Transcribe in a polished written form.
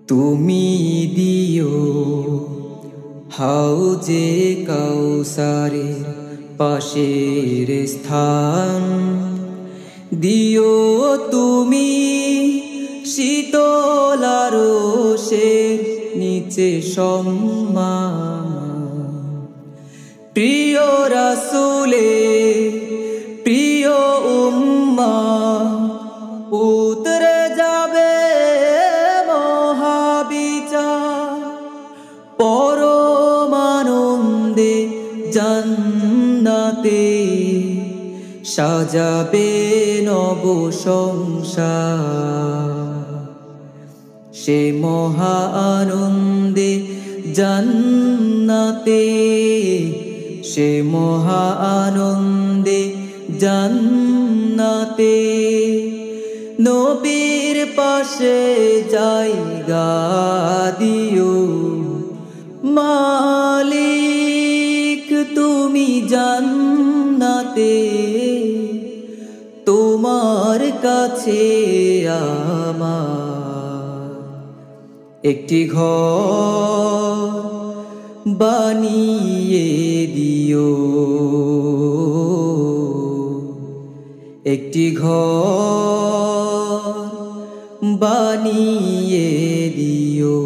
তুমি দিও হাউজে কাউসারের পাশের স্থান, দিও তুমি শীতল আরশের নিচে সম্মান। প্রিয় রাসূলে প্রিয় উম্মাহ উতরে যাবে মহাবিচার, পরমানন্দে জান্নাতে সাজাবে নব সংসার। সে মহা আনন্দে জান্নাতে, সে মহা আনন্দে জান্নাতে নবীর পাশে জায়গা দিও। মালিক তুমি জান্নাতে, তোমার কাছে আমার একটি ঘর বানিয়ে দিও, একটি ঘর বানিয়ে দিও।